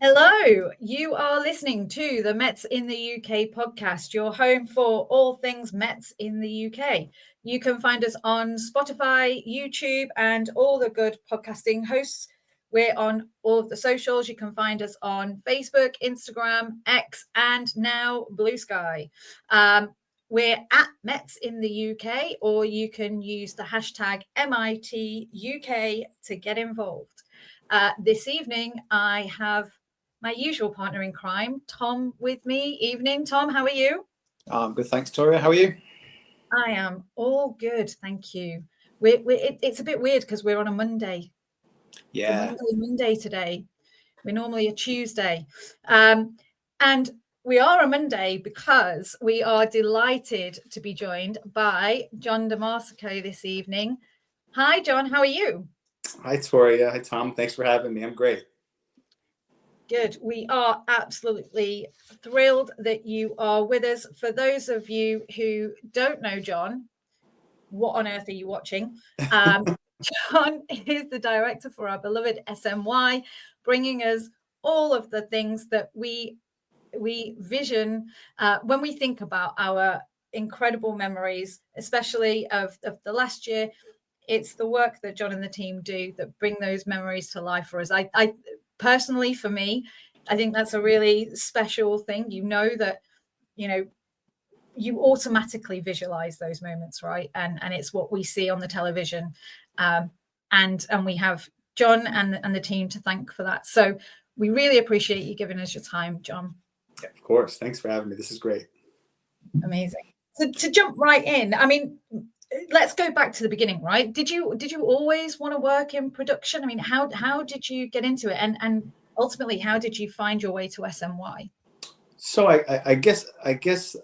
Hello, you are listening to the Mets in the UK podcast, your home for all things Mets in the UK. You can find us on Spotify, YouTube, and all the good podcasting hosts. We're on all of the socials. You can find us on Facebook, Instagram, X, and now Blue Sky. We're at Mets in the UK, or you can use the hashtag MITUK to get involved. This evening, I have my usual partner in crime, Tom, with me. Evening, Tom. How are you? Good, thanks, Toria. How are you? I am all good, thank you. It's a bit weird because we're on a Monday. Yeah. It's a Monday today. We're normally a Tuesday. And we are a Monday because we are delighted to be joined by John DeMarsico this evening. Hi, John. How are you? Hi, Toria. Hi, Tom. Thanks for having me. I'm great. Good. We are absolutely thrilled that you are with us. For those of you who don't know John, what on earth are you watching? John is the director for our beloved SMY, bringing us all of the things that we vision when we think about our incredible memories, especially of the last year. It's the work that John and the team do that bring those memories to life for us. I personally, for me, I think that's a really special thing. You know that, you automatically visualize those moments, right? And it's what we see on the television. And we have John and the team to thank for that. So we really appreciate you giving us your time, John. Yeah, of course. Thanks for having me. This is great. Amazing. So to jump right in, I mean, let's go back to the beginning, right? Did you always want to work in production? I mean, how did you get into it, and ultimately, how did you find your way to SMY? So I guess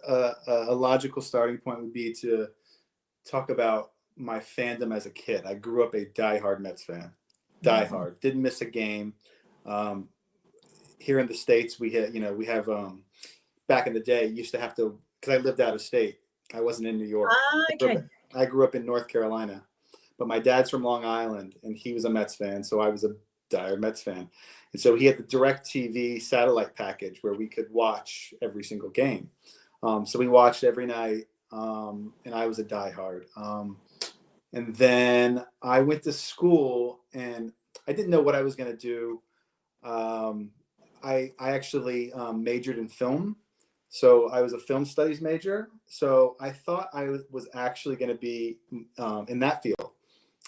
a logical starting point would be to talk about my fandom as a kid. I grew up a diehard Mets fan. Diehard. Didn't miss a game. Here in the States, we have back in the day, used to have to, because I lived out of state. I wasn't in New York. Okay. I grew up in North Carolina, but my dad's from Long Island, and he was a Mets fan, so I was a diehard Mets fan. And so he had the DirecTV satellite package where we could watch every single game. So we watched every night, and I was a diehard. And then I went to school, and I didn't know what I was going to do. I actually majored in film. So I was a film studies major. So I thought I was actually going to be in that field.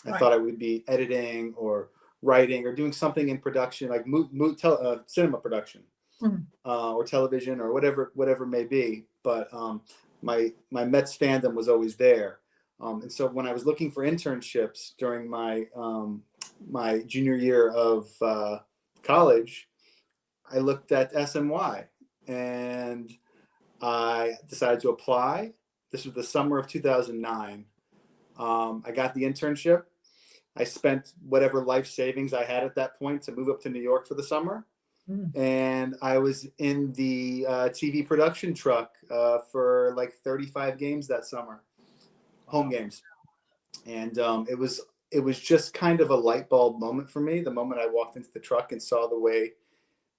I thought I would be editing or writing or doing something in production, like cinema production, or television or whatever may be. But my Mets fandom was always there. And so when I was looking for internships during my my junior year of college, I looked at SMY and I decided to apply. This was the summer of 2009. I got the internship. I spent whatever life savings I had at that point to move up to New York for the summer. And I was in the TV production truck for like 35 games that summer, home games. And it was just kind of a light bulb moment for me. The moment I walked into the truck and saw the way,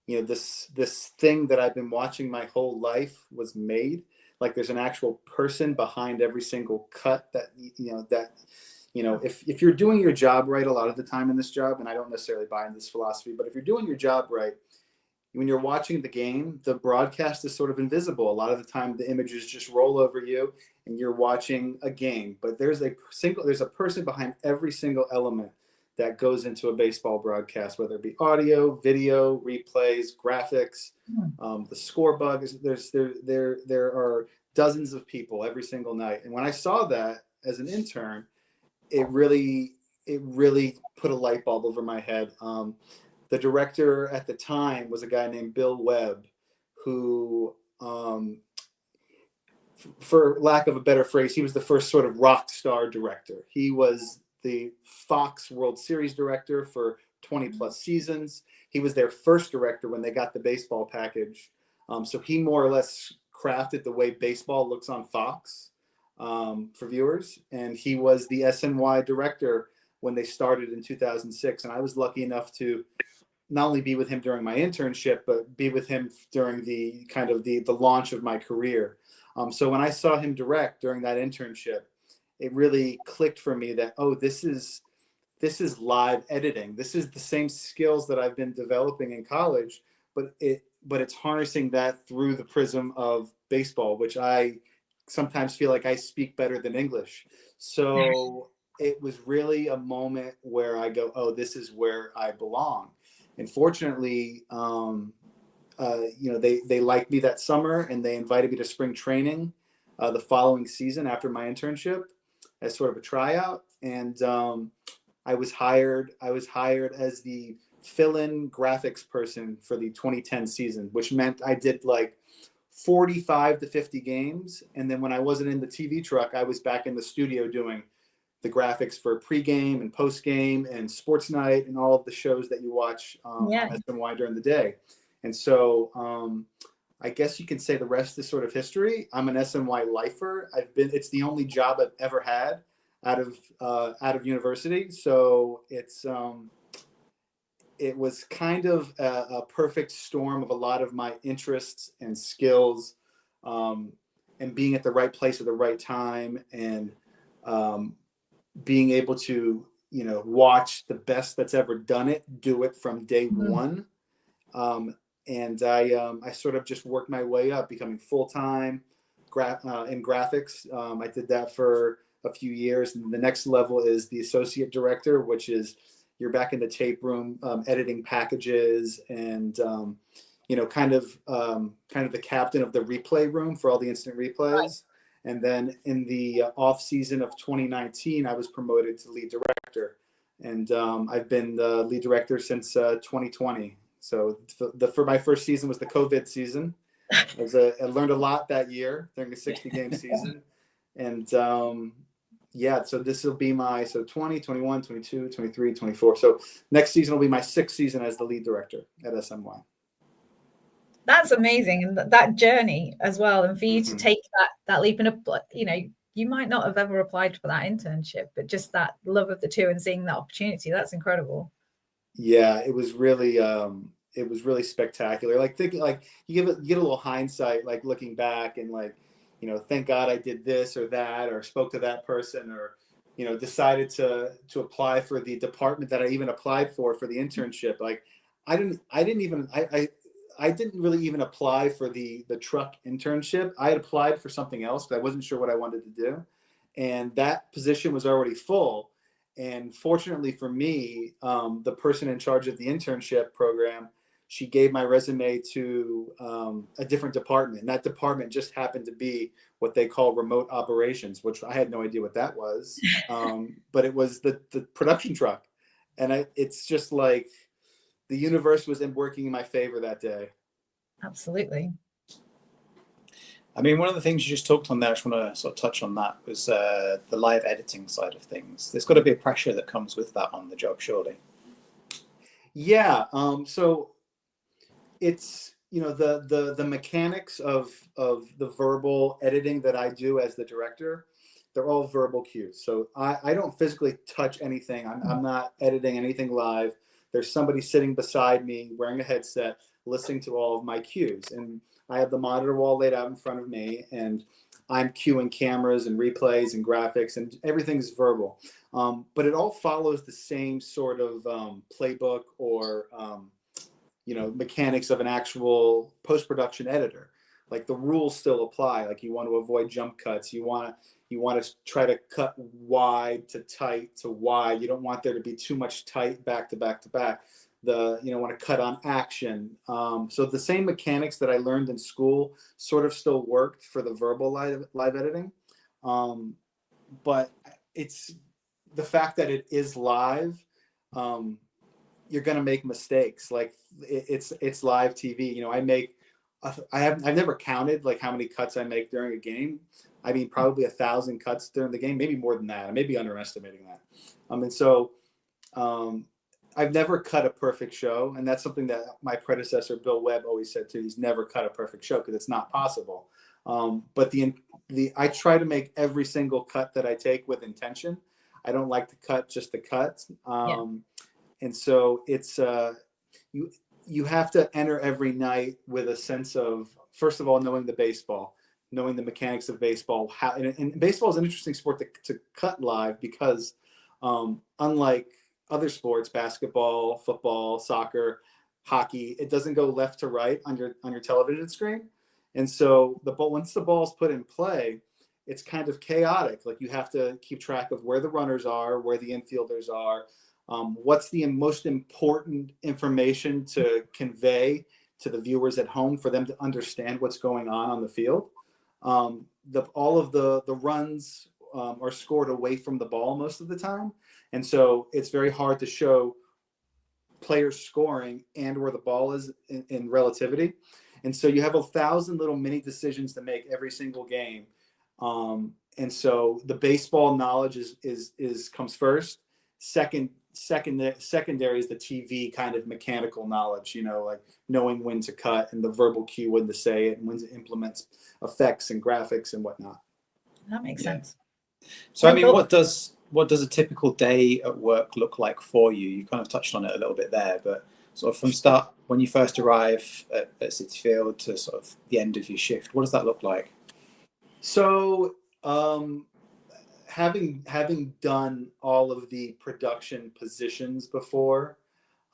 this thing that I've been watching my whole life was made. Like there's an actual person behind every single cut if you're doing your job right a lot of the time in this job, and I don't necessarily buy into this philosophy, but if you're doing your job right, when you're watching the game, the broadcast is sort of invisible. A lot of the time the images just roll over you and you're watching a game, but there's a person behind every single element that goes into a baseball broadcast, whether it be audio, video, replays, graphics, the score bug. There are dozens of people every single night. And when I saw that as an intern, it really put a light bulb over my head. The director at the time was a guy named Bill Webb, who, for lack of a better phrase, he was the first sort of rock star director. He was the Fox World Series director for 20 plus seasons. He was their first director when they got the baseball package. So he more or less crafted the way baseball looks on Fox for viewers. And he was the SNY director when they started in 2006. And I was lucky enough to, not only be with him during my internship, but be with him during the kind of the launch of my career. So when I saw him direct during that internship, it really clicked for me that, oh, this is live editing. This is the same skills that I've been developing in college, but it's harnessing that through the prism of baseball, which I sometimes feel like I speak better than English. So it was really a moment where I go, oh, this is where I belong. And fortunately, they liked me that summer, and they invited me to spring training the following season after my internship as sort of a tryout. And I was hired as the fill-in graphics person for the 2010 season, which meant I did like 45 to 50 games. And then when I wasn't in the TV truck, I was back in the studio doing the graphics for pregame and postgame and sports night and all of the shows that you watch on SNY during the day. And so I guess you can say the rest is sort of history. I'm an SNY lifer. It's the only job I've ever had out of university. So it was kind of a perfect storm of a lot of my interests and skills, and being at the right place at the right time, and being able to, watch the best that's ever done it, do it from day one. And I sort of just worked my way up, becoming full-time in graphics. I did that for a few years. And the next level is the associate director, which is you're back in the tape room, editing packages and, kind of the captain of the replay room for all the instant replays. Right. And then in the off season of 2019, I was promoted to lead director. And I've been the lead director since 2020. So for my first season was the COVID season. I learned a lot that year during a 60-game season. And so this will be my 20, 21, 22, 23, 24. So next season will be my 6th season as the lead director at SNY. That's amazing. And that journey as well. And for you to take that leap, and you might not have ever applied for that internship, but just that love of the two and seeing that opportunity, that's incredible. Yeah, it was really spectacular. Like thinking, like you get a little hindsight, like looking back and like, thank God I did this or that, or spoke to that person, or, decided to apply for the department that I even applied for the internship. Like I didn't really even apply for the truck internship. I had applied for something else, but I wasn't sure what I wanted to do. And that position was already full. And fortunately for me, the person in charge of the internship program, she gave my resume to a different department. And that department just happened to be what they call remote operations, which I had no idea what that was. But it was the production truck. And it's just like the universe was working in my favor that day. Absolutely. I mean, one of the things you just talked on there, I just want to sort of touch on that, was the live editing side of things. There's got to be a pressure that comes with that on the job, surely. Yeah. So it's, the mechanics of the verbal editing that I do as the director, they're all verbal cues. So I don't physically touch anything. I'm not editing anything live. There's somebody sitting beside me wearing a headset, listening to all of my cues. And I have the monitor wall laid out in front of me, and I'm cueing cameras and replays and graphics, and everything's verbal. But it all follows the same sort of playbook or, mechanics of an actual post-production editor. Like the rules still apply. Like you want to avoid jump cuts. You want to try to cut wide to tight to wide. You don't want there to be too much tight back to back to back. Want to cut on action. So the same mechanics that I learned in school sort of still worked for the verbal live editing. But it's the fact that it is live. You're going to make mistakes. Like it's live TV. I've never counted like how many cuts I make during a game. I mean, probably 1,000 cuts during the game, maybe more than that. I may be underestimating that. I've never cut a perfect show. And that's something that my predecessor, Bill Webb, always said too. He's never cut a perfect show because it's not possible. But I try to make every single cut that I take with intention. I don't like to cut just to cut. And so it's, you have to enter every night with a sense of, first of all, knowing the baseball, knowing the mechanics of baseball. How and baseball is an interesting sport to cut live because unlike other sports, basketball, football, soccer, hockey, it doesn't go left to right on your television screen. And so once the ball's put in play, it's kind of chaotic. Like you have to keep track of where the runners are, where the infielders are, what's the most important information to convey to the viewers at home for them to understand what's going on the field. All of the runs are scored away from the ball most of the time. And so it's very hard to show players scoring and where the ball is in relativity. And so you have 1,000 little mini decisions to make every single game. And so the baseball knowledge is comes first. Secondary is the TV kind of mechanical knowledge, like knowing when to cut and the verbal cue when to say it and when to implement effects and graphics and whatnot. That makes sense. So, I mean, what does a typical day at work look like for you? You kind of touched on it a little bit there, but sort of from start, when you first arrive at City Field to sort of the end of your shift, what does that look like? So, having done all of the production positions before,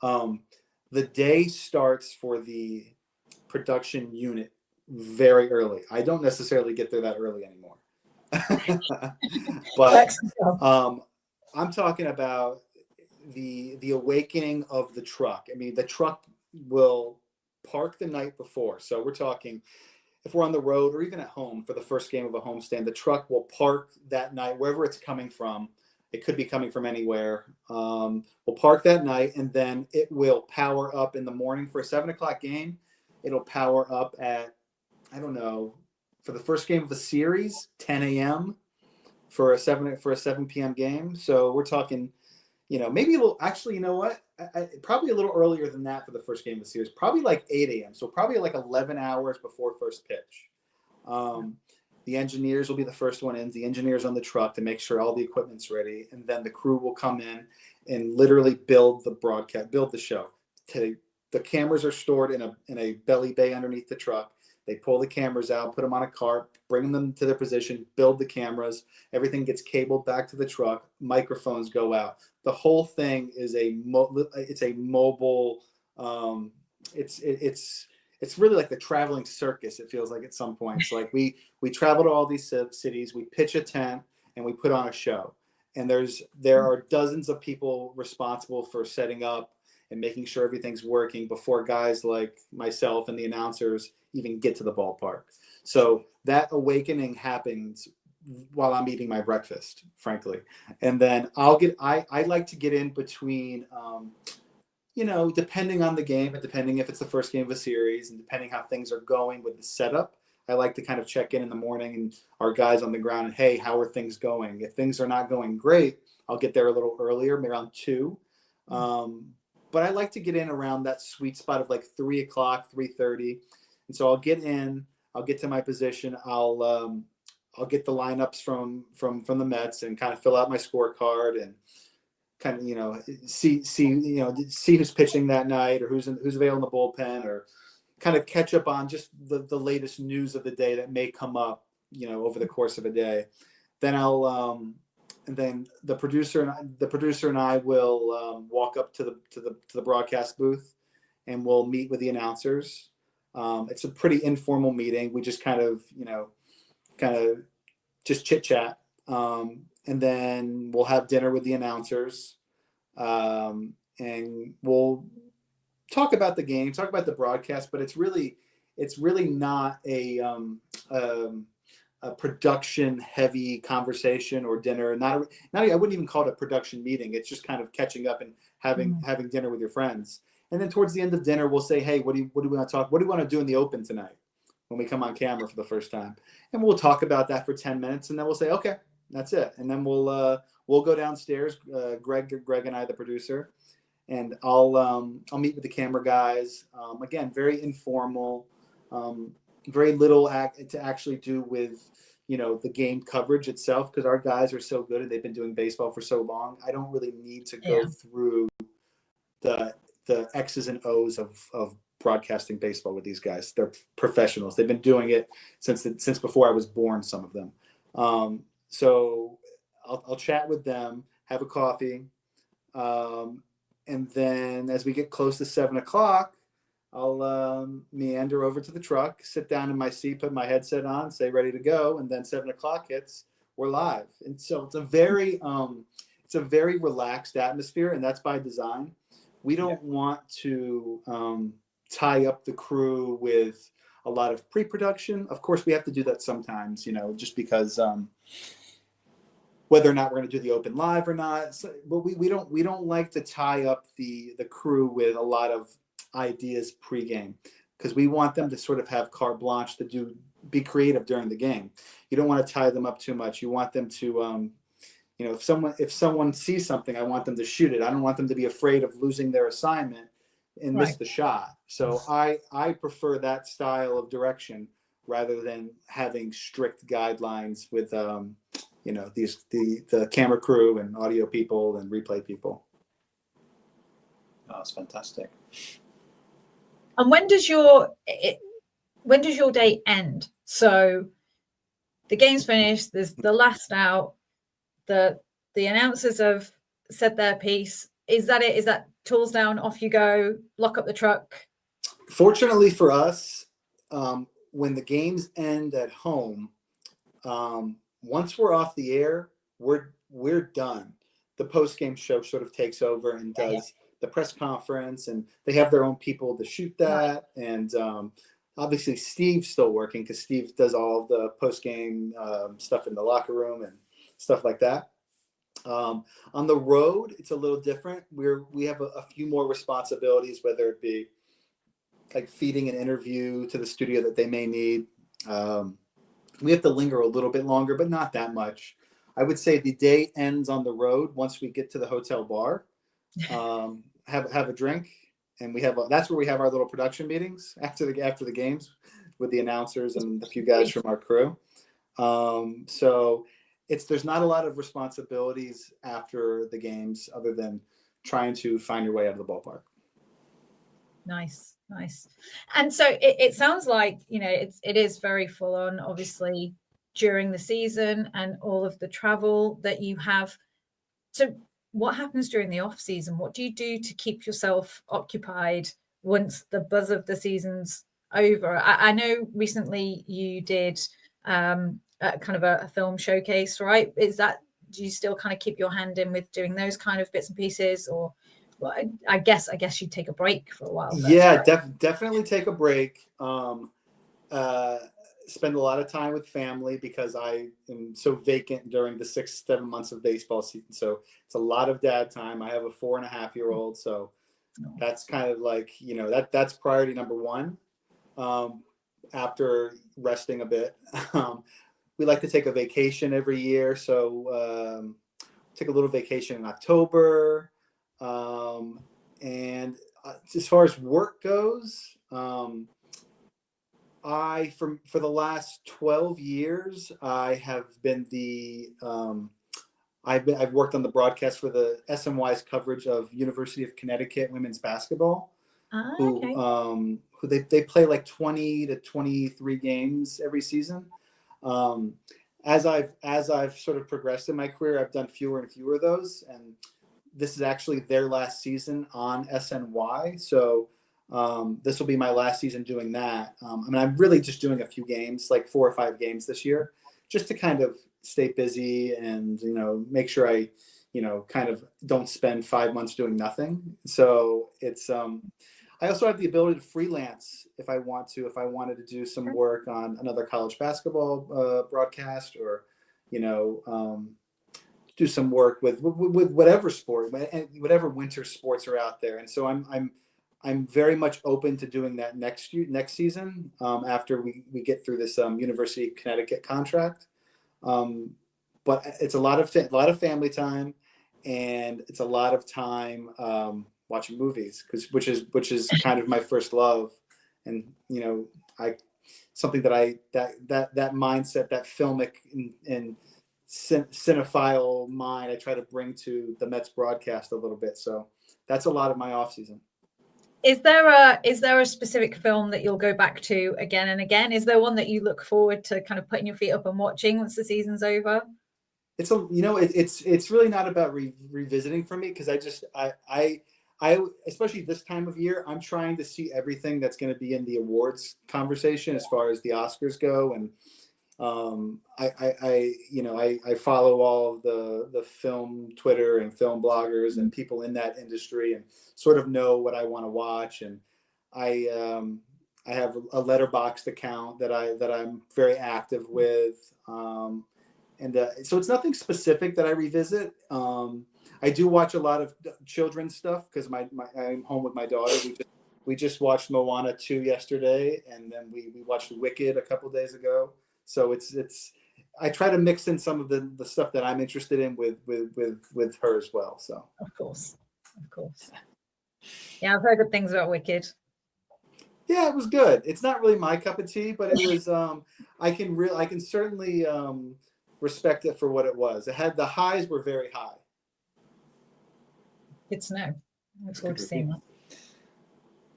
the day starts for the production unit very early. I don't necessarily get there that early anymore. But I'm talking about the awakening of the truck. I mean, the truck will park the night before. So we're talking, if we're on the road or even at home for the first game of a homestand, the truck will park that night wherever it's coming from. It could be coming from anywhere. We'll park that night, and then it will power up in the morning for a 7:00 game. It'll power up at, I don't know, for the first game of the series, 10 a.m. for a 7 p.m. game. So we're talking, maybe a little. Actually, you know what? Probably a little earlier than that for the first game of the series. Probably like 8 a.m. So probably like 11 hours before first pitch. The engineers will be the first one in. The engineers on the truck to make sure all the equipment's ready, and then the crew will come in and literally build the show. The cameras are stored in a belly bay underneath the truck. They pull the cameras out, put them on a cart, bring them to their position, build the cameras. Everything gets cabled back to the truck. Microphones go out. The whole thing is it's a mobile. It's really like the traveling circus. It feels like at some points. Like we travel to all these cities. We pitch a tent and we put on a show. And there are dozens of people responsible for setting up and making sure everything's working before guys like myself and the announcers even get to the ballpark. So that awakening happens while I'm eating my breakfast, frankly. And then I like to get in between, depending on the game and depending if it's the first game of a series and depending how things are going with the setup, I like to kind of check in the morning and our guys on the ground and, hey, how are things going? If things are not going great, I'll get there a little earlier, maybe around 2. But I like to get in around that sweet spot of like 3 o'clock, 3:30. And so I'll get in, I'll get to my position. I'll get the lineups from the Mets and kind of fill out my scorecard and kind of, see who's pitching that night or who's available in the bullpen, or kind of catch up on just the latest news of the day that may come up, over the course of a day. Then and then the producer and I will walk up to the broadcast booth, and we'll meet with the announcers. It's a pretty informal meeting. We just kind of just chit chat, and then we'll have dinner with the announcers, and we'll talk about the game, talk about the broadcast. But it's really not a production heavy conversation or dinner. Not I wouldn't even call it a production meeting. It's just kind of catching up and having dinner with your friends. And then towards the end of dinner, we'll say, hey, what do we want to talk? What do we want to do in the open tonight when we come on camera for the first time? And we'll talk about that for 10 minutes, and then we'll say, okay, that's it. And then we'll go downstairs, Greg and I, the producer, and I'll meet with the camera guys. Again, very informal, very little to actually do with the game coverage itself, because our guys are so good and they've been doing baseball for so long. I don't really need to go through the the X's and O's of broadcasting baseball with these guys. They're professionals. They've been doing it since before I was born, some of them. So I'll chat with them, have a coffee. And then as we get close to 7:00, I'll meander over to the truck, sit down in my seat, put my headset on, say ready to go. And then 7:00 hits, we're live. And so it's a very relaxed atmosphere, and that's by design. We don't want to tie up the crew with a lot of pre-production. Of course, we have to do that sometimes, just because whether or not we're going to do the open live or not. So, but we don't like to tie up the crew with a lot of ideas pregame, because we want them to sort of have carte blanche to be creative during the game. You don't want to tie them up too much. You want them to if someone sees something, I want them to shoot it. I don't want them to be afraid of losing their assignment and miss the shot. So I prefer that style of direction rather than having strict guidelines with the camera crew and audio people and replay people. Oh, that's fantastic. And when does your day end? So the game's finished, there's the last out, the announcers have said their piece. Is that it? Is that tools down, off you go, lock up the truck? Fortunately for us, when the games end at home, once we're off the air, we're done. The post-game show sort of takes over and does the press conference, and they have their own people to shoot that. And obviously Steve's still working, because Steve does all the post-game stuff in the locker room and stuff like that. On the road, it's a little different. We have a few more responsibilities, whether it be like feeding an interview to the studio that they may need. We have to linger a little bit longer, but not that much. I would say the day ends on the road once we get to the hotel bar, have a drink, and that's where we have our little production meetings after the games with the announcers and a few guys from our crew. So there's not a lot of responsibilities after the games other than trying to find your way out of the ballpark. Nice. And so it sounds like, it is very full on, obviously, during the season and all of the travel that you have. So what happens during the off season? What do you do to keep yourself occupied once the buzz of the season's over? I know recently you did kind of a film showcase, right? Do you still kind of keep your hand in with doing those kind of bits and pieces, or? Well, I guess you'd take a break for a while. Yeah, definitely take a break. Spend a lot of time with family, because I am so vacant during the 6-7 months of baseball season. So it's a lot of dad time. I have a 4.5-year-old, so that's kind of like, that's priority number one. After resting a bit, we like to take a vacation every year. So take a little vacation in October. And as far as work goes, for the last 12 years, I have been I've worked on the broadcast for the SNY's coverage of University of Connecticut women's basketball, who they play like 20 to 23 games every season. As I've sort of progressed in my career, I've done fewer and fewer of those, and this is actually their last season on SNY. So this will be my last season doing that. I'm really just doing a few games, like 4 or 5 games this year, just to kind of stay busy and, make sure I, kind of don't spend 5 months doing nothing. So it's, I also have the ability to freelance if I want to, if I wanted to do some work on another college basketball broadcast, or, do some work with whatever sport and whatever winter sports are out there. And so I'm very much open to doing that next season, after we get through this University of Connecticut contract. But it's a lot of family time, and it's a lot of time watching movies, which is kind of my first love. And something that that mindset, that filmic and cinephile mind, I try to bring to the Mets broadcast a little bit. So that's a lot of my off season. Is there a specific film that you'll go back to again and again? Is there one that you look forward to kind of putting your feet up and watching once the season's over? It's really not about revisiting for me, because I especially this time of year, I'm trying to see everything that's going to be in the awards conversation as far as the Oscars go. And I follow all of the film Twitter and film bloggers and people in that industry, and sort of know what I want to watch. And I have a Letterboxd account that I'm very active with. So it's nothing specific that I revisit. I do watch a lot of children's stuff because I'm home with my daughter. We just watched Moana 2 yesterday, and then we watched Wicked a couple days ago. So I try to mix in some of the stuff that I'm interested in with her as well. So of course. Yeah, I've heard good things about Wicked. Yeah, it was good. It's not really my cup of tea, but it was. I can certainly respect it for what it was. The highs were very high. Good to know. I look forward to seeing that.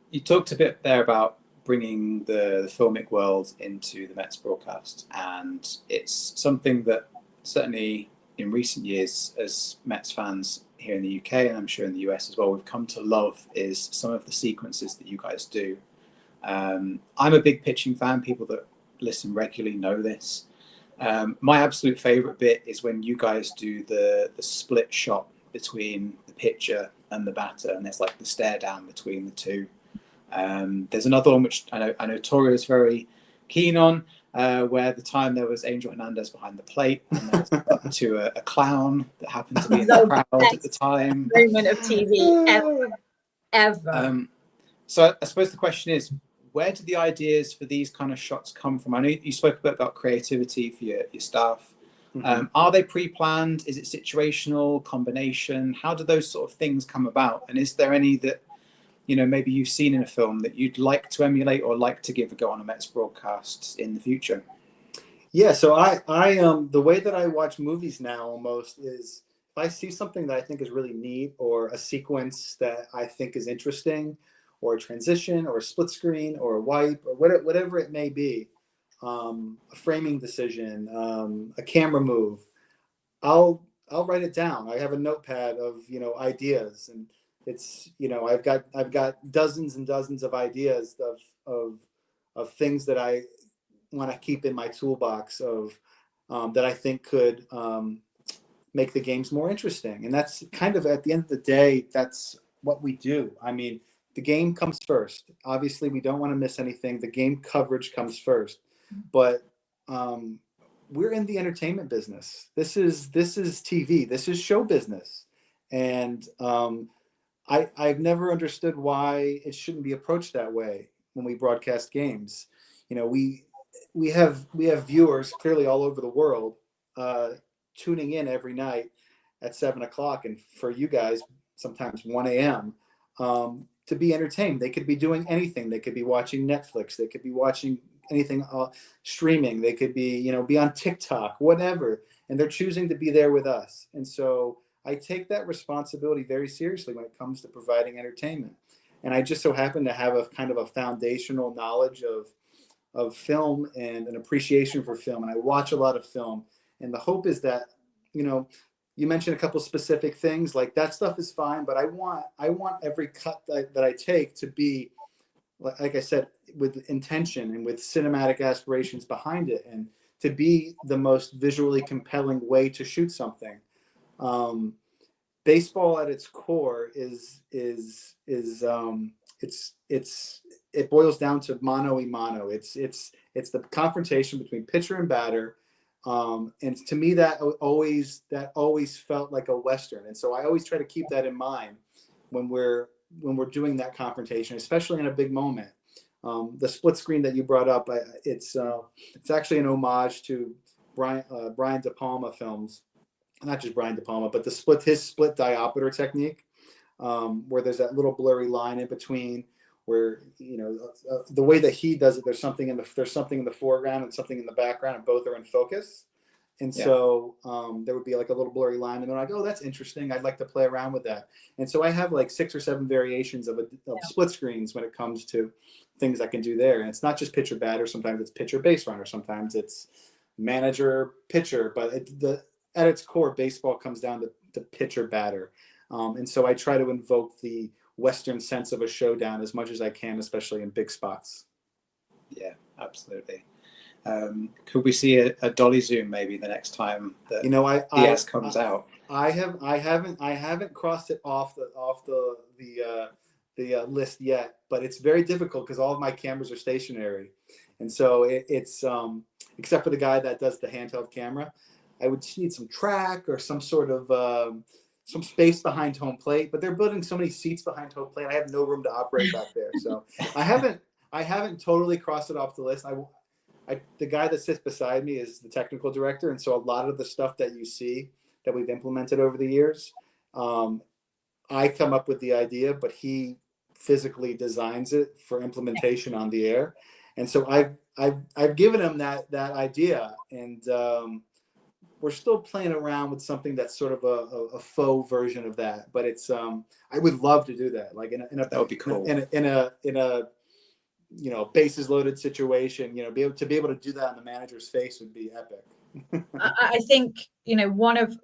You talked a bit there about bringing the filmic world into the Mets broadcast, and it's something that certainly in recent years, as Mets fans here in the UK, and I'm sure in the US as well, we've come to love is some of the sequences that you guys do. I'm a big pitching fan. People that listen regularly know this. My absolute favorite bit is when you guys do the split shot between the pitcher and the batter, and there's like the stare down between the two. There's another one which I know Toria is very keen on, where the time there was Angel Hernandez behind the plate, and there was up to a clown that happened to be in the crowd at the time. Moment of TV ever. So I suppose the question is, where do the ideas for these kind of shots come from? I know you spoke a bit about creativity for your staff. Mm-hmm. Are they pre-planned? Is it situational, combination? How do those sort of things come about? And is there any that, maybe you've seen in a film that you'd like to emulate or like to give a go on a Mets broadcast in the future? Yeah, so I the way that I watch movies now almost is, if I see something that I think is really neat, or a sequence that I think is interesting, or a transition, or a split screen, or a wipe, or whatever it may be, a framing decision, a camera move, I'll write it down. I have a notepad of ideas, and it's I've got dozens and dozens of ideas of things that I want to keep in my toolbox of that I think could make the games more interesting. And that's kind of, at the end of the day, that's what we do. I mean, the game comes first. Obviously, we don't want to miss anything. The game coverage comes first. But we're in the entertainment business. This is TV. This is show business. And I've never understood why it shouldn't be approached that way when we broadcast games. We have viewers clearly all over the world tuning in every night at 7:00, and for you guys, sometimes 1 a.m. To be entertained. They could be doing anything. They could be watching Netflix. They could be watching anything streaming. They could be be on TikTok, whatever, and they're choosing to be there with us. And so I take that responsibility very seriously when it comes to providing entertainment. And I just so happen to have a kind of a foundational knowledge of film and an appreciation for film. And I watch a lot of film. And the hope is that, you mentioned a couple specific things, like that stuff is fine, but I want every cut that I take to be, like I said, with intention and with cinematic aspirations behind it, and to be the most visually compelling way to shoot something. Baseball at its core it boils down to mano a mano. It's the confrontation between pitcher and batter. And to me, that always felt like a Western. And so I always try to keep that in mind when we're doing that confrontation, especially in a big moment. The split screen that you brought up, it's actually an homage to Brian De Palma films. Not just Brian De Palma, but his split diopter technique, where there's that little blurry line in between, where the way that he does it, there's something in the foreground and something in the background, and both are in focus. And so there would be like a little blurry line, and they're like, oh, that's interesting. I'd like to play around with that. And so I have like 6 or 7 variations of split screens when it comes to things I can do there. And it's not just pitcher batter. Sometimes it's pitcher base runner. Sometimes it's manager pitcher. But at its core, baseball comes down to pitcher batter. And so I try to invoke the Western sense of a showdown as much as I can, especially in big spots. Yeah, absolutely. Could we see a dolly zoom maybe the next time that Diaz comes out? I haven't crossed it off the list yet, but it's very difficult because all of my cameras are stationary, and so it's except for the guy that does the handheld camera, I would need some track or some sort of some space behind home plate. But they're building so many seats behind home plate, I have no room to operate back there. So I haven't totally crossed it off the list. The guy that sits beside me is the technical director, and so a lot of the stuff that you see that we've implemented over the years, I come up with the idea, but he physically designs it for implementation on the air. And so I've given him that idea, and we're still playing around with something that's sort of a faux version of that. But it's I would love to do that, like that would be cool. In a bases loaded situation, be able to do that on the manager's face would be epic. I think, one of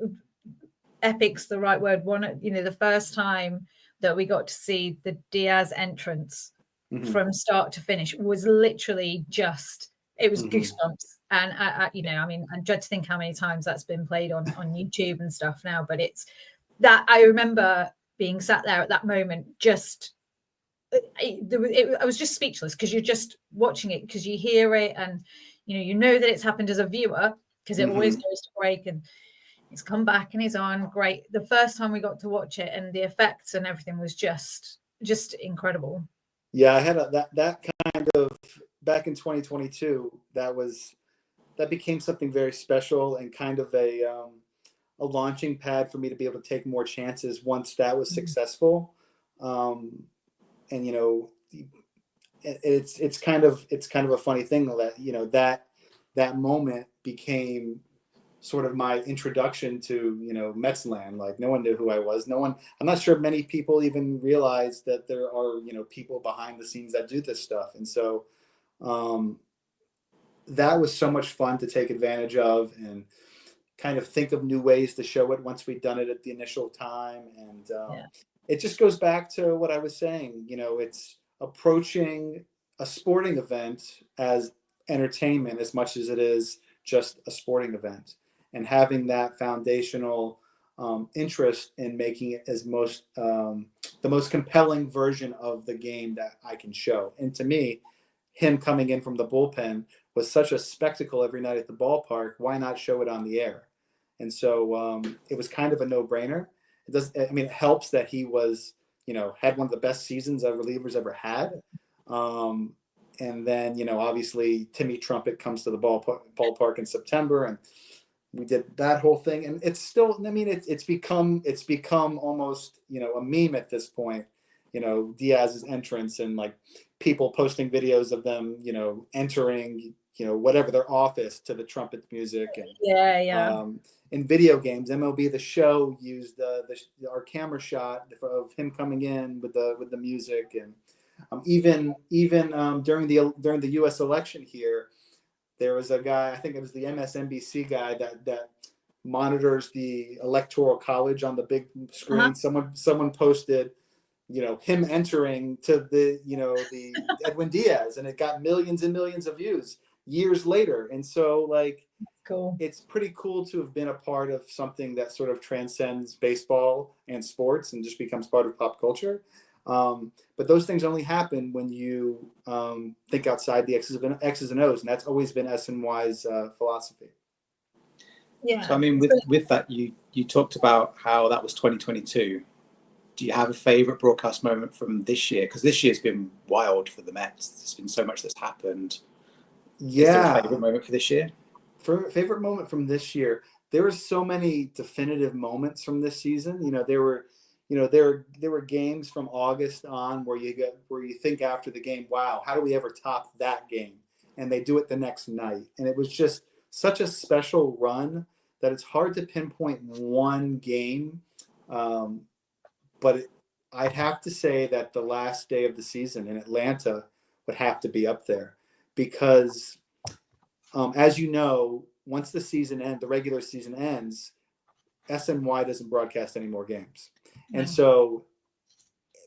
epic's the right word. The first time that we got to see the Diaz entrance from start to finish was literally it was goosebumps. And I'm dread to think how many times that's been played on YouTube and stuff now, but it's that I remember being sat there at that moment, I was just speechless because you're just watching it, because you hear it, and you know that it's happened as a viewer, because it always goes to break and it's come back and he's on. Great. The first time we got to watch it, and the effects and everything was just incredible. Yeah, I had that kind of back in 2022. That became something very special and kind of a launching pad for me to be able to take more chances once that was successful. And it's kind of a funny thing that that moment became sort of my introduction to Metsland. Like, no one knew who I was. I'm not sure many people even realize that there are people behind the scenes that do this stuff. And so that was so much fun to take advantage of and kind of think of new ways to show it once we'd done it at the initial time. And it just goes back to what I was saying. It's approaching a sporting event as entertainment as much as it is just a sporting event, and having that foundational interest in making it as the most compelling version of the game that I can show. And to me, him coming in from the bullpen was such a spectacle every night at the ballpark. Why not show it on the air? And so it was kind of a no-brainer. It helps that he was, had one of the best seasons a reliever's ever had. And then, obviously Timmy Trumpet comes to the ballpark in September, and we did that whole thing. And it's still, it's become almost, a meme at this point, Diaz's entrance, and like people posting videos of them, entering, whatever their office to the trumpet music. And in video games, MLB The Show used our camera shot of him coming in with the music, and even during the U.S. election here, there was a guy, I think it was the MSNBC guy that monitors the Electoral College on the big screen. Someone posted, him entering to the Edwin Diaz, and it got millions and millions of views years later. And so cool. It's pretty cool to have been a part of something that sort of transcends baseball and sports and just becomes part of pop culture. But those things only happen when you think outside the X's and O's, and that's always been SNY's philosophy. Yeah. So with that, you talked about how that was 2022. Do you have a favorite broadcast moment from this year? Because this year's been wild for the Mets. There's been so much that's happened. Yeah. Is there a favorite moment for this year? Favorite moment from this year, there were so many definitive moments from this season. There were games from August on where you think after the game, wow, how do we ever top that game? And they do it the next night. And it was just such a special run that it's hard to pinpoint one game. But I'd have to say that the last day of the season in Atlanta would have to be up there because, as you know, once the season ends, the regular season ends, SNY doesn't broadcast any more games. And so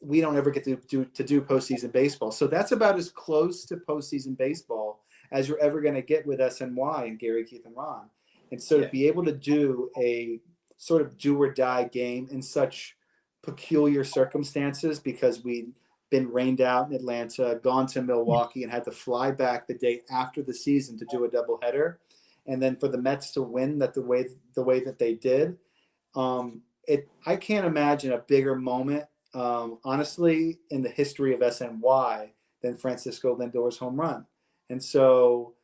we don't ever get to do postseason baseball. So that's about as close to postseason baseball as you're ever going to get with SNY and Gary, Keith, and Ron. And so to be able to do a sort of do or die game in such peculiar circumstances, because we'd been rained out in Atlanta, gone to Milwaukee, and had to fly back the day after the season to do a doubleheader, and then for the Mets to win that the way that they did, I can't imagine a bigger moment, honestly, in the history of SNY than Francisco Lindor's home run. And so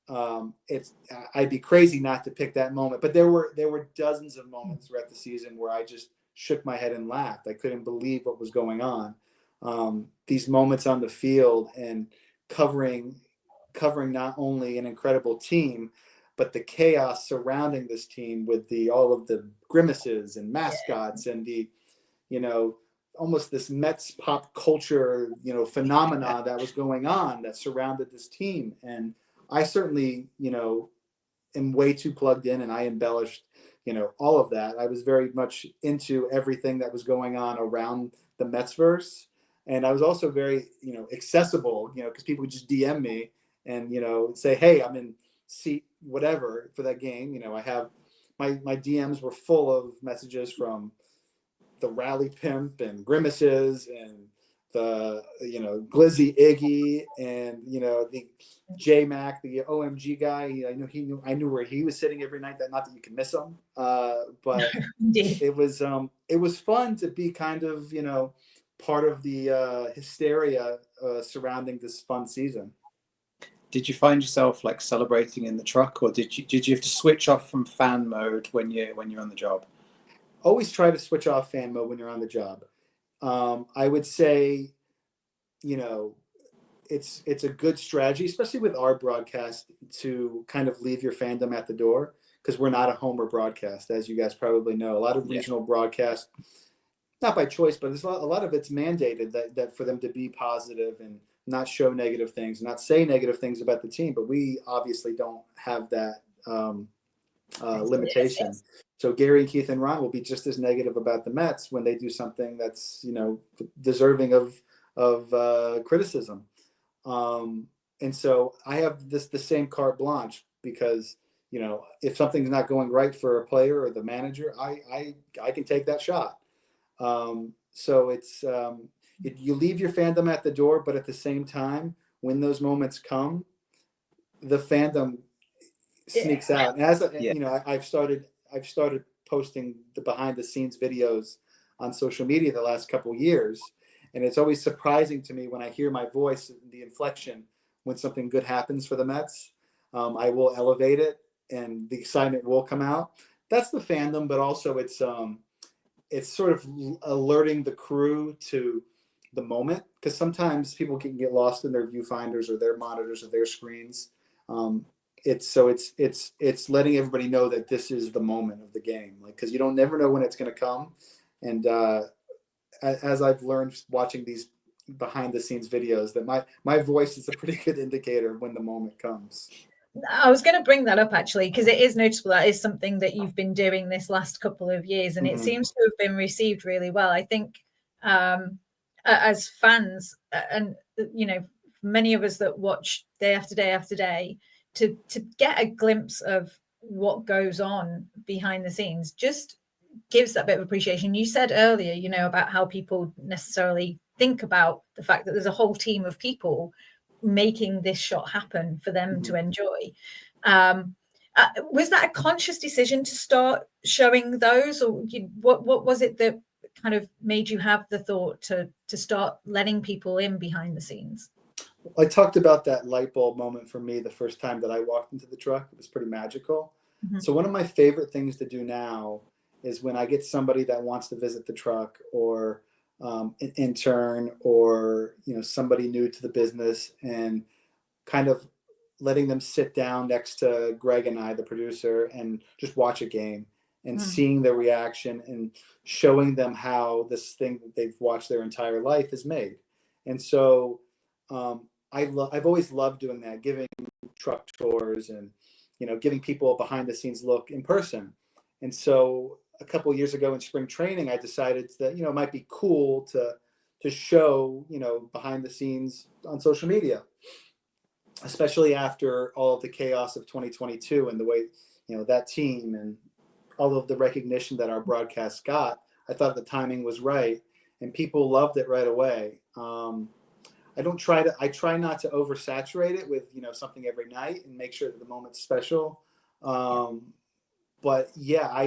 I'd be crazy not to pick that moment. But there were dozens of moments throughout the season where I just shook my head and laughed. I couldn't believe what was going on. These moments on the field and covering not only an incredible team, but the chaos surrounding this team with all of the grimaces and mascots and the, almost this Mets pop culture, phenomena that was going on that surrounded this team. And I certainly, am way too plugged in, and I embellished, all of that. I was very much into everything that was going on around the Metsverse. And I was also very, accessible, because people would just DM me and, say, hey, I'm in seat whatever for that game. I have my DMs were full of messages from the Rally Pimp and Grimaces and the, Glizzy Iggy and, the J Mac, the OMG guy. I knew where he was sitting every night. Not that you can miss him. But it was fun to be kind of, part of the hysteria surrounding this fun season. Did you find yourself like celebrating in the truck, or did you have to switch off from fan mode when you're on the job? Always try to switch off fan mode when you're on the job. I would say, it's a good strategy, especially with our broadcast, to kind of leave your fandom at the door, because we're not a homer broadcast, as you guys probably know. A lot of regional broadcasts, not by choice, but there's a lot of it's mandated that for them to be positive and not show negative things, not say negative things about the team. But we obviously don't have that limitation. Yes. So Gary, Keith, and Ron will be just as negative about the Mets when they do something that's, deserving of criticism. And so I have the same carte blanche, because, if something's not going right for a player or the manager, I can take that shot. So it's, you leave your fandom at the door, but at the same time, when those moments come, the fandom sneaks out. And as I've started posting the behind the scenes videos on social media the last couple of years. And it's always surprising to me when I hear my voice, the inflection, when something good happens for the Mets. I will elevate it and the excitement will come out. That's the fandom, but also it's sort of alerting the crew to the moment, because sometimes people can get lost in their viewfinders or their monitors or their screens. It's letting everybody know that this is the moment of the game, because you never know when it's going to come. And as I've learned watching these behind the scenes videos, that my voice is a pretty good indicator when the moment comes. I was going to bring that up, actually, because it is noticeable. That is something that you've been doing this last couple of years, and it seems to have been received really well. I think as fans, and many of us that watch day after day after day, to get a glimpse of what goes on behind the scenes just gives that bit of appreciation. You said earlier, about how people necessarily think about the fact that there's a whole team of people making this shot happen for them to enjoy. Was that a conscious decision to start showing those, or what was it that kind of made you have the thought to start letting people in behind the scenes? I talked about that light bulb moment for me the first time that I walked into the truck. It was pretty magical. So one of my favorite things to do now is when I get somebody that wants to visit the truck, or an intern, or somebody new to the business, and kind of letting them sit down next to Greg and I, the producer, and just watch a game and seeing their reaction and showing them how this thing that they've watched their entire life is made. And so I've always loved doing that, giving truck tours and, you know, giving people a behind the scenes look in person. And so a couple of years ago in spring training, I decided that, you know, it might be cool to show, you know, behind the scenes on social media, especially after all of the chaos of 2022 and the way, you know, that team and all of the recognition that our broadcast got. I thought the timing was right and people loved it right away. I try not to oversaturate it with, you know, something every night and make sure that the moment's special. But yeah,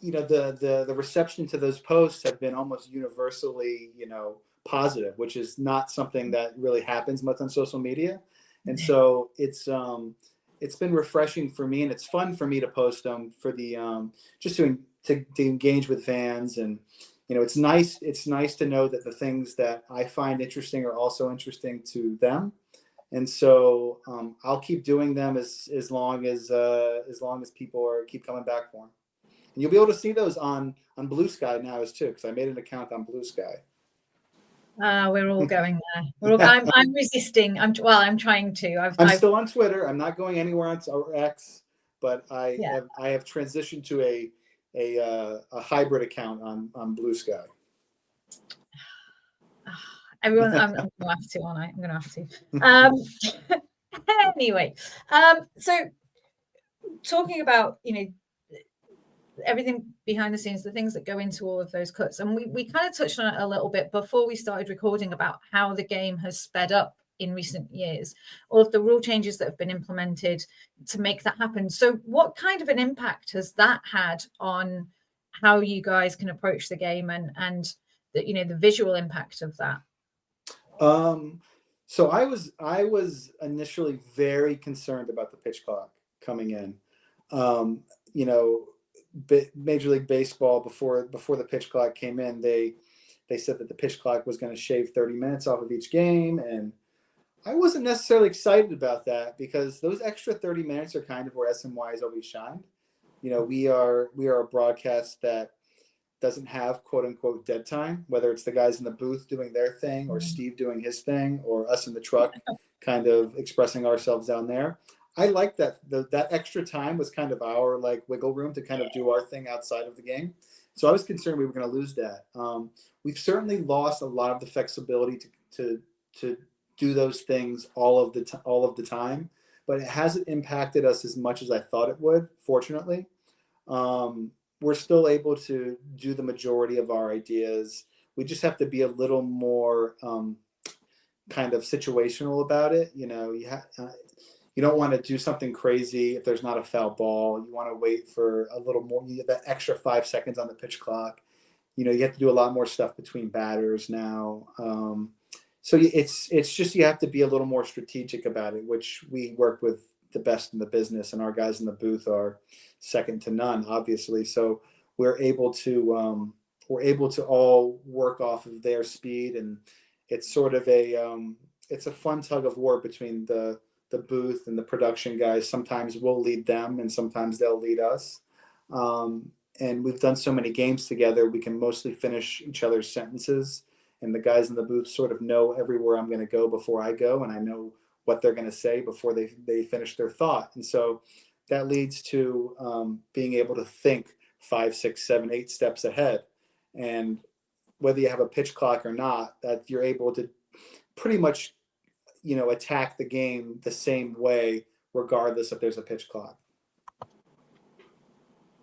you know, the reception to those posts have been almost universally, you know, positive, which is not something that really happens much on social media. And so it's been refreshing for me, and it's fun for me to post them for the just to engage with fans. And you know, it's nice to know that the things that I find interesting are also interesting to them. And so I'll keep doing them as long as people keep coming back for them. And you'll be able to see those on Blue Sky now as too, because I made an account on Blue Sky. We're all going there. I'm resisting. I'm trying to. I'm still on Twitter. I'm not going anywhere on X, but I have transitioned to a hybrid account on Blue Sky. Everyone, I'm going to have to, aren't I? I'm going to have to. Anyway, so talking about, you know, everything behind the scenes, the things that go into all of those cuts, and we kind of touched on it a little bit before we started recording about how the game has sped up in recent years, all of the rule changes that have been implemented to make that happen. So what kind of an impact has that had on how you guys can approach the game and the, you know, the visual impact of that? So I was initially very concerned about the pitch clock coming in. You know, Major League Baseball, before the pitch clock came in, they said that the pitch clock was going to shave 30 minutes off of each game, and I wasn't necessarily excited about that because those extra 30 minutes are kind of where SNY has always shined. You know, we are a broadcast that doesn't have quote unquote dead time, whether it's the guys in the booth doing their thing or Steve doing his thing or us in the truck kind of expressing ourselves down there. I like that that extra time was kind of our like wiggle room to kind of do our thing outside of the game. So I was concerned we were going to lose that. We've certainly lost a lot of the flexibility to do those things all of the time, but it hasn't impacted us as much as I thought it would. Fortunately, we're still able to do the majority of our ideas. We just have to be a little more kind of situational about it. You know, you don't want to do something crazy if there's not a foul ball. You want to wait for a little more, you have that extra 5 seconds on the pitch clock. You know, you have to do a lot more stuff between batters now. So it's just, you have to be a little more strategic about it, which we work with the best in the business, and our guys in the booth are second to none, obviously. So we're able to all work off of their speed, and it's sort of it's a fun tug of war between the booth and the production guys. Sometimes we'll lead them and sometimes they'll lead us. And we've done so many games together, we can mostly finish each other's sentences. And the guys in the booth sort of know everywhere I'm going to go before I go. And I know what they're going to say before they finish their thought. And so that leads to being able to think 5, 6, 7, 8 steps ahead. And whether you have a pitch clock or not, that you're able to pretty much, you know, attack the game the same way, regardless if there's a pitch clock.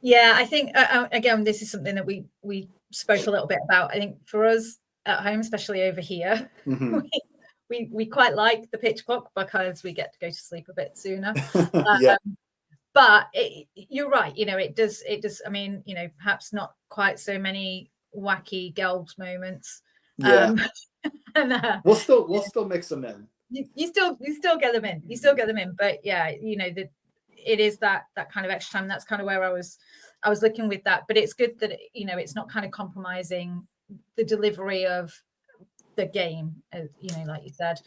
Yeah, I think, again, this is something that we spoke a little bit about. I think for us at home, especially over here, we quite like the pitch clock because we get to go to sleep a bit sooner. Yeah. But you're right, you know, it does. I mean, you know, perhaps not quite so many wacky Gelbs moments. Yeah. And, we'll still mix them in. You still get them in. You still get them in. But yeah, you know, it is that kind of extra time. That's kind of where I was looking with that. But it's good that, you know, it's not kind of compromising the delivery of the game, you know, like you said.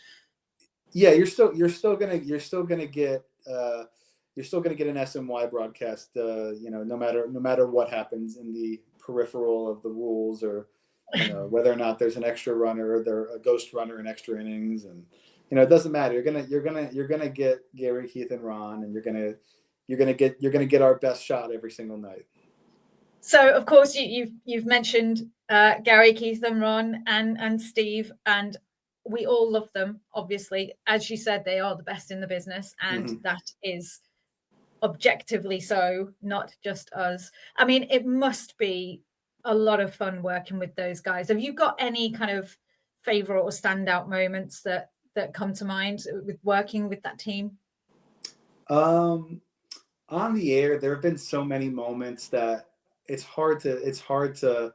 Yeah, you're still gonna get an SMY broadcast. No matter what happens in the peripheral of the rules, or whether or not there's an extra runner, or there a ghost runner in extra innings, and it doesn't matter. You're gonna get Gary, Keith, and Ron, and you're gonna get our best shot every single night. So, of course, you've mentioned Gary, Keith, and Ron, and Steve, and we all love them. Obviously, as you said, they are the best in the business, and that is objectively so, not just us. I mean, it must be a lot of fun working with those guys. Have you got any kind of favorite or standout moments that come to mind with working with that team? On the air, there have been so many moments that it's hard to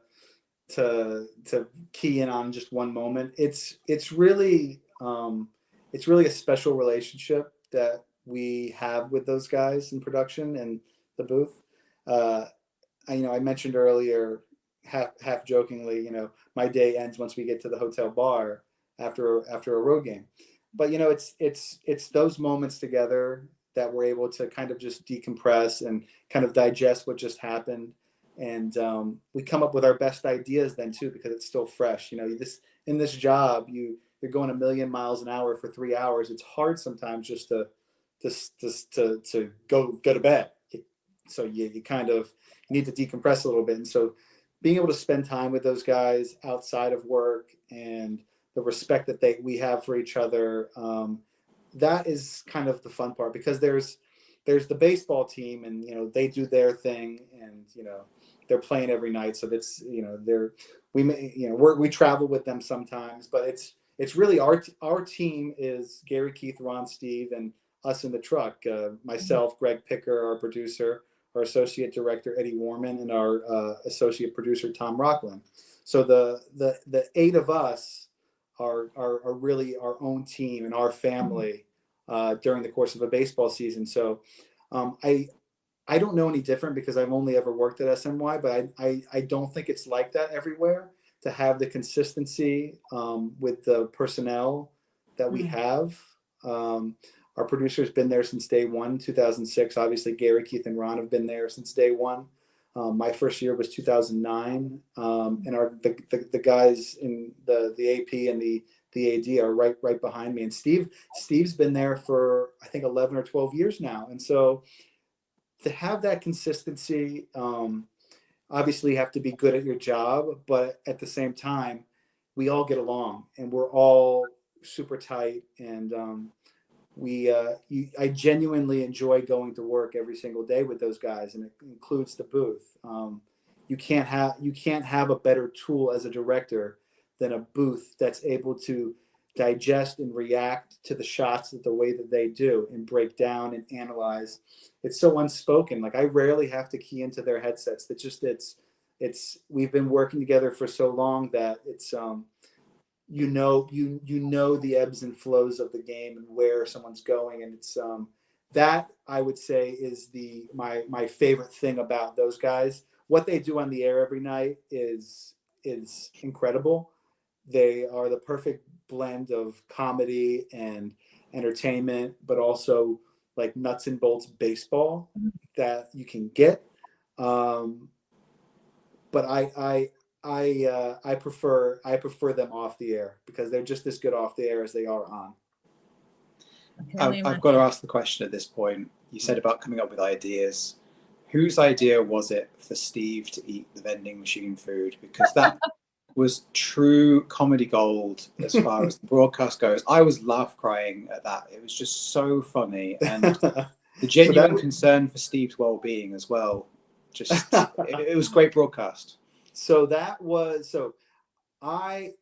key in on just one moment. It's really a special relationship that we have with those guys in production and the booth. I mentioned earlier, half jokingly, my day ends once we get to the hotel bar after a road game. But it's those moments together that we're able to kind of just decompress and kind of digest what just happened. And we come up with our best ideas then too, because it's still fresh. In this job, you're going a million miles an hour for 3 hours. It's hard sometimes just to go to bed. So you kind of need to decompress a little bit. And so being able to spend time with those guys outside of work, and the respect that we have for each other, that is kind of the fun part, because there's the baseball team, and they do their thing, and they're playing every night, so that's we travel with them sometimes, but it's really our team is Gary, Keith, Ron, Steve, and us in the truck. Myself, Greg Picker, our producer, our associate director Eddie Warman, and our associate producer Tom Rockland. So the 8 of us are really our own team and our family during the course of a baseball season. So I don't know any different, because I've only ever worked at SMY, but I don't think it's like that everywhere, to have the consistency with the personnel that we have. Our producer's been there since day one, 2006. Obviously, Gary, Keith, and Ron have been there since day one. My first year was 2009, and the guys in the AP and the AD are right behind me. And Steve's been there for, I think, 11 or 12 years now. And so to have that consistency, obviously you have to be good at your job, but at the same time, we all get along, and we're all super tight. And I genuinely enjoy going to work every single day with those guys, and it includes the booth. You can't have a better tool as a director than a booth that's able to digest and react to the shots the way that they do, and break down and analyze. It's so unspoken. Like, I rarely have to key into their headsets. We've been working together for so long that it's you know the ebbs and flows of the game and where someone's going, and it's that, I would say, is my favorite thing about those guys. What they do on the air every night is incredible. They are the perfect blend of comedy and entertainment, but also like nuts and bolts baseball that you can get. But I prefer them off the air, because they're just as good off the air as they are on. I've got to ask the question at this point. You said about coming up with ideas. Whose idea was it for Steve to eat the vending machine food? Because that was true comedy gold as far as the broadcast goes. I was laugh crying at that. It was just so funny, and the genuine concern for Steve's well-being as well. Just it was great broadcast. So where the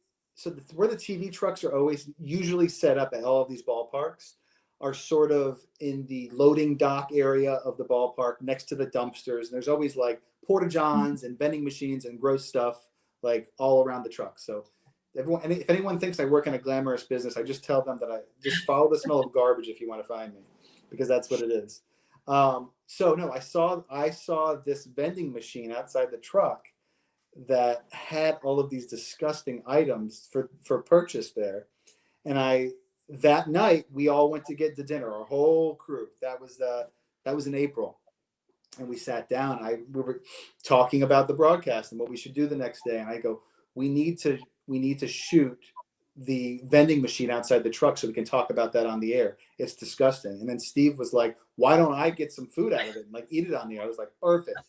TV trucks are always usually set up at all of these ballparks are sort of in the loading dock area of the ballpark, next to the dumpsters. And there's always like porta-johns and vending machines and gross stuff like all around the truck. So if anyone thinks I work in a glamorous business, I just tell them that I just follow the smell of garbage if you want to find me, because that's what it is. So no, I saw this vending machine outside the truck that had all of these disgusting items for purchase there. And that night we all went to get to dinner, our whole crew. That was in April, and we sat down. We were talking about the broadcast and what we should do the next day. And I go, we need to shoot the vending machine outside the truck so we can talk about that on the air. It's disgusting. And then Steve was like, why don't I get some food out of it and like eat it on the air? I was like, perfect.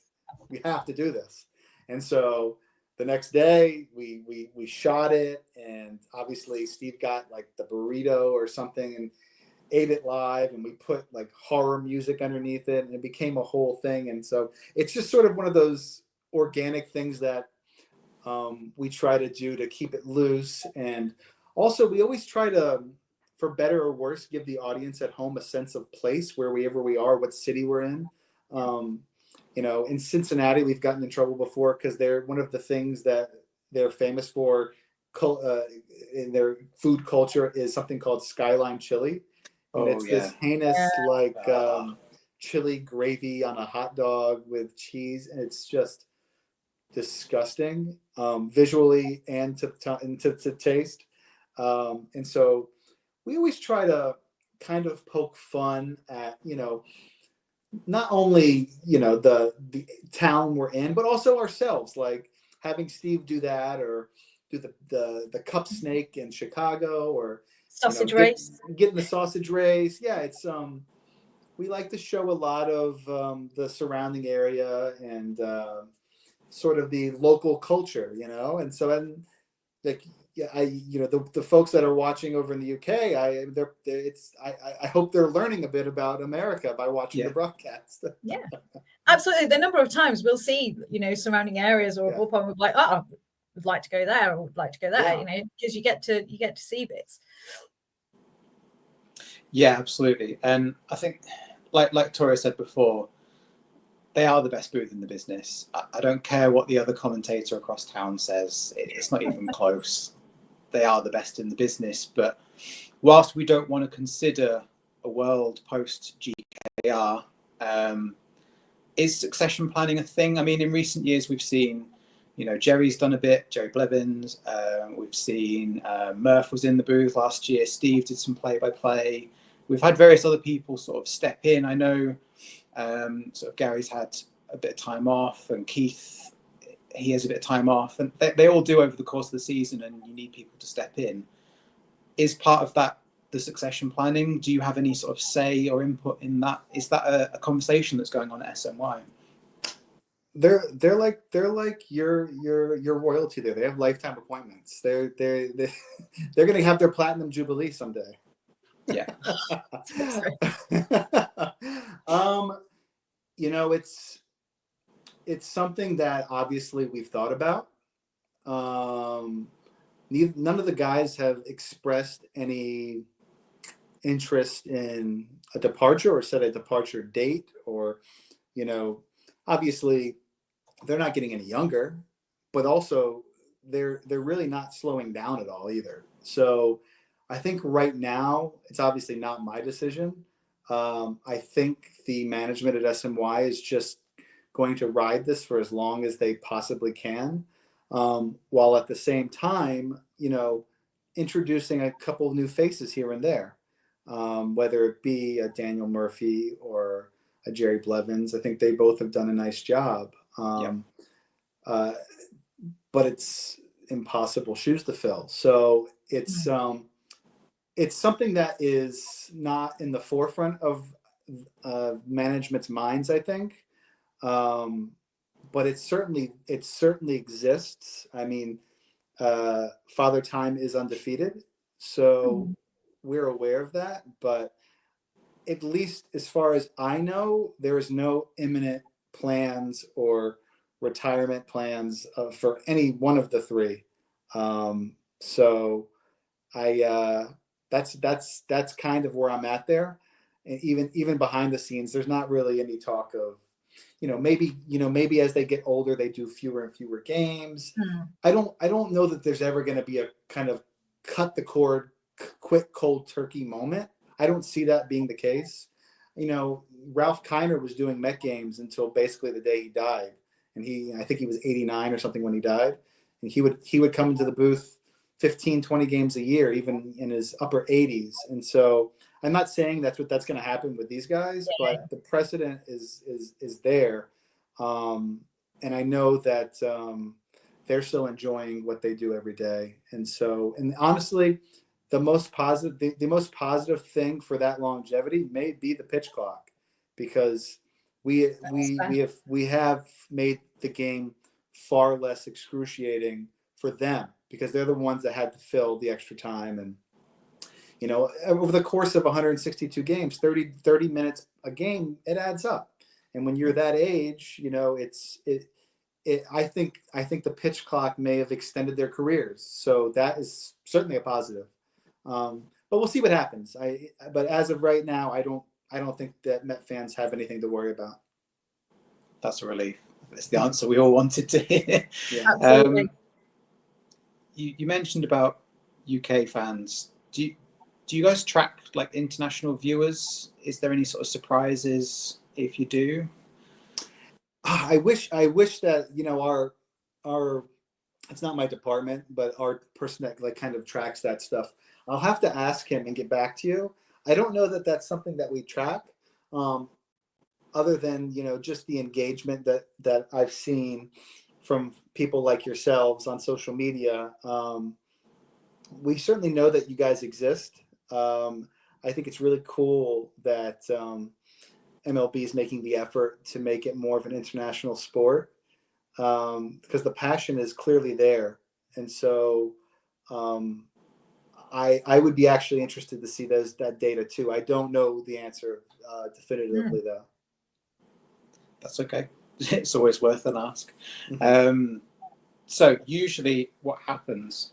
We have to do this. And so the next day we shot it, and obviously Steve got like the burrito or something and ate it live, and we put like horror music underneath it, and it became a whole thing. And so it's just sort of one of those organic things that we try to do to keep it loose. And also we always try to, for better or worse, give the audience at home a sense of place wherever we are, what city we're in. In Cincinnati, we've gotten in trouble before because they're one of the things that they're famous for in their food culture is something called Skyline chili. And it's this heinous, chili gravy on a hot dog with cheese. And it's just disgusting, visually and to taste. And so we always try to kind of poke fun at, not only, the town we're in, but also ourselves, like having Steve do that, or do the cup snake in Chicago, or sausage race, getting the sausage race. Yeah. It's, we like to show a lot of the surrounding area and sort of the local culture, and so then like, the folks that are watching over in the UK, I hope they're learning a bit about America by watching the broadcast. Yeah, absolutely. The number of times we'll see, surrounding areas or a ballpark, we're like, oh, would like to go there, or would like to go there, because you get to see bits. Yeah, absolutely. And I think, like Toria said before, they are the best booth in the business. I don't care what the other commentator across town says. It's not even close. They are the best in the business. But whilst we don't want to consider a world post GKR, is succession planning a thing? I mean, in recent years, we've seen, Jerry's done a bit, Jerry Blevins. We've seen Murph was in the booth last year. Steve did some play-by-play. We've had various other people sort of step in. I know sort of Gary's had a bit of time off, and Keith, he has a bit of time off, and they all do over the course of the season, and you need people to step in. Is part of that the succession planning? Do you have any sort of say or input in that? Is that a conversation that's going on at SNY? They're like your royalty there. They have lifetime appointments. They're going to have their platinum jubilee someday. Yeah. It's something that obviously we've thought about. None of the guys have expressed any interest in a departure or set a departure date, or, obviously they're not getting any younger, but also they're really not slowing down at all either. So I think right now it's obviously not my decision. I think the management at SNY is just going to ride this for as long as they possibly can, while at the same time, introducing a couple of new faces here and there, whether it be a Daniel Murphy or a Jerry Blevins. I think they both have done a nice job. But it's impossible shoes to fill. So it's something that is not in the forefront of management's minds, I think. But it certainly exists. I mean, Father Time is undefeated, so we're aware of that. But at least as far as I know, there is no imminent plans or retirement plans for any one of the three. So that's kind of where I'm at there. And even behind the scenes, there's not really any talk of, maybe as they get older, they do fewer and fewer games. I don't know that there's ever going to be a kind of cut the cord, quick cold turkey moment. I don't see that being the case. Ralph Kiner was doing Met games until basically the day he died. And I think he was 89 or something when he died. And he would come into the booth 15, 20 games a year, even in his upper 80s. And so I'm not saying that's going to happen with these guys, but the precedent is there. And I know that they're still enjoying what they do every day. And so, and honestly, the most positive thing for that longevity may be the pitch clock, because we have made the game far less excruciating for them, because they're the ones that had to fill the extra time. And over the course of 162 games, 30 minutes a game, it adds up. And when you're that age, I think the pitch clock may have extended their careers. So that is certainly a positive. But we'll see what happens. But as of right now, I don't think that Met fans have anything to worry about. That's a relief. That's the answer we all wanted to hear. Yeah. Absolutely. You mentioned about UK fans. Do you guys track like international viewers? Is there any sort of surprises if you do? I wish that our it's not my department, but our person that like kind of tracks that stuff. I'll have to ask him and get back to you. I don't know that that's something that we track, other than just the engagement that I've seen from people like yourselves on social media. We certainly know that you guys exist. I think it's really cool that MLB is making the effort to make it more of an international sport, because the passion is clearly there. And so I would be actually interested to see that data too. I don't know the answer definitively though. That's okay. It's always worth an ask. So usually what happens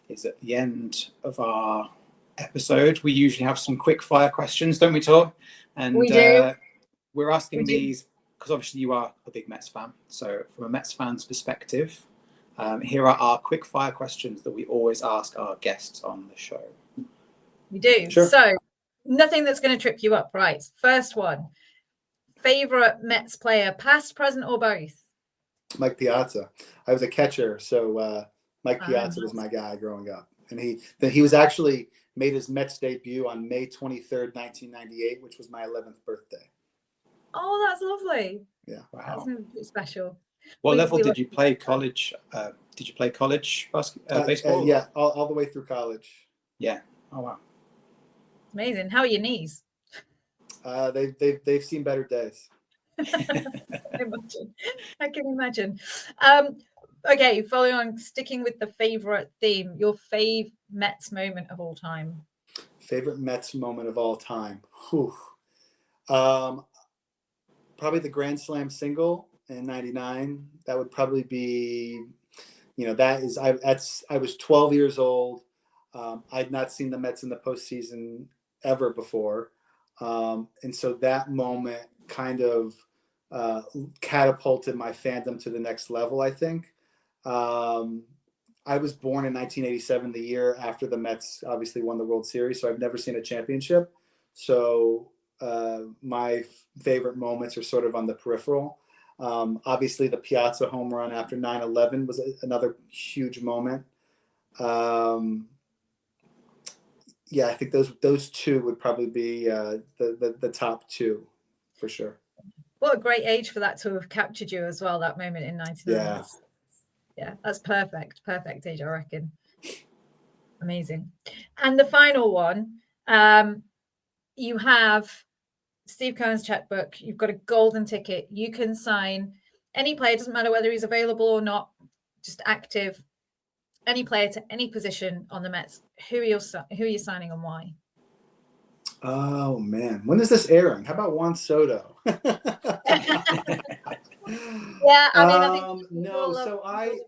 is at the end of our episode, we usually have some quick fire questions, don't we, Tor? And we do. We're asking these because obviously you are a big Mets fan. So from a Mets fan's perspective, here are our quick fire questions that we always ask our guests on the show. We do. Sure. So nothing that's going to trip you up, right? First one. Favorite Mets player, past, present, or both? Mike Piazza. I was a catcher, so Mike Piazza was my guy growing up, and he was actually made his Mets debut on May 23rd, 1998, which was my 11th birthday. Oh, that's lovely. Yeah, wow, that's special. What level did you play college? Did you play college baseball? Yeah, all the way through college. Yeah. Oh wow. Amazing. How are your knees? They've seen better days. I can imagine. Okay, following on, sticking with the favorite theme, your fave Mets moment of all time. Favorite Mets moment of all time. Whew. Probably the Grand Slam single in '99. That would probably be, I was 12 years old. I'd not seen the Mets in the postseason ever before. And so that moment kind of catapulted my fandom to the next level, I think. I was born in 1987, the year after the Mets obviously won the World Series, so I've never seen a championship. So my favorite moments are sort of on the peripheral. Obviously, the Piazza home run after 9/11 was another huge moment. Yeah, I think those two would probably be the top two for sure. What a great age for that to have captured you as well, that moment in 99. Yeah, that's perfect age, I reckon. Amazing. And the final one, you have Steve Kearns checkbook. You've got a golden ticket. You can sign any player, doesn't matter whether he's available or not, just active. Any player to any position on the Mets. Who are you signing and why? Oh man, when is this airing? How about Juan Soto? Yeah, I think no. So I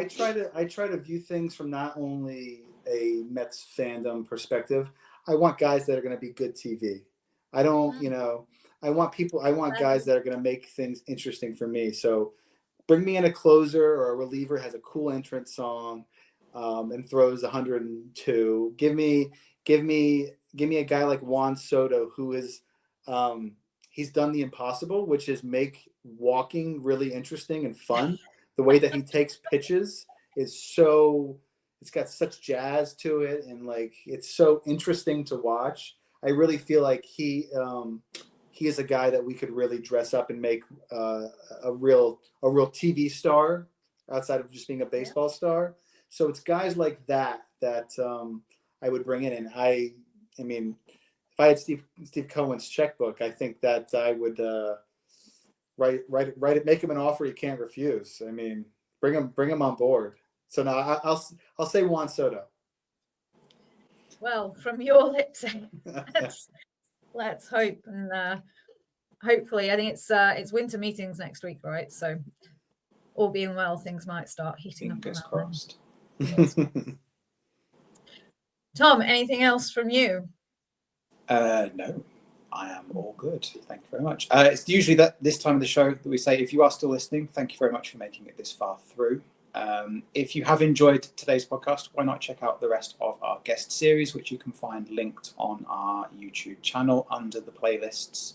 try to view things from not only a Mets fandom perspective. I want guys that are going to be good TV. I don't, I want guys that are going to make things interesting for me. So bring me in a closer or a reliever has a cool entrance song, and throws 102. Give me a guy like Juan Soto who is, he's done the impossible, which is make walking really interesting and fun. The way that he takes pitches is so, it's got such jazz to it, and like it's so interesting to watch. I really feel like he is a guy that we could really dress up and make a real TV star outside of just being a baseball star. So it's guys like that I would bring in. And I mean, if I had Steve Cohen's checkbook, I think that I would write it, make him an offer he can't refuse. I mean, bring him on board. So now I'll say Juan Soto. Well, from your lips, let's hope, and hopefully, I think it's winter meetings next week, right? So, all being well, things might start heating up. Fingers crossed. Tom, anything else from you? No, I am all good. Thank you very much. It's usually this time of the show that we say, if you are still listening, thank you very much for making it this far through. If you have enjoyed today's podcast, why not check out the rest of our guest series, which you can find linked on our YouTube channel under the playlists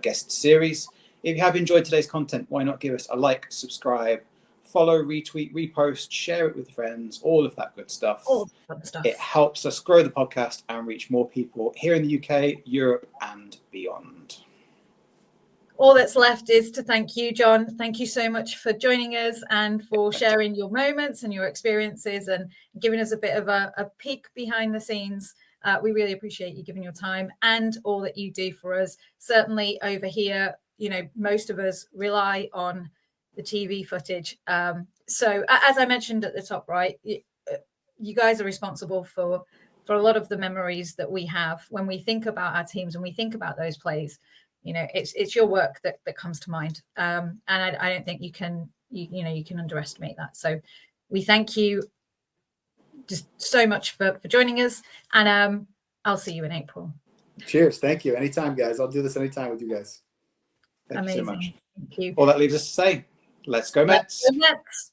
guest series. If you have enjoyed today's content, why not give us a like, subscribe, follow, retweet, repost, share it with friends, all of that good stuff. All the fun stuff. It helps us grow the podcast and reach more people here in the UK, Europe, and beyond. All that's left is to thank you, John. Thank you so much for joining us and for sharing your moments and your experiences and giving us a bit of a peek behind the scenes. We really appreciate you giving your time and all that you do for us. Certainly over here, you know, most of us rely on the TV footage. So as I mentioned at the top, right, you guys are responsible for a lot of the memories that we have when we think about our teams and we think about those plays. You know, it's your work that comes to mind. And I don't think you can underestimate that. So we thank you just so much for joining us. And I'll see you in April. Cheers. Thank you. Anytime, guys. I'll do this anytime with you guys. Thank Amazing. you so much. Thank you. All that leaves us to say, let's go Mets. Let's go Mets.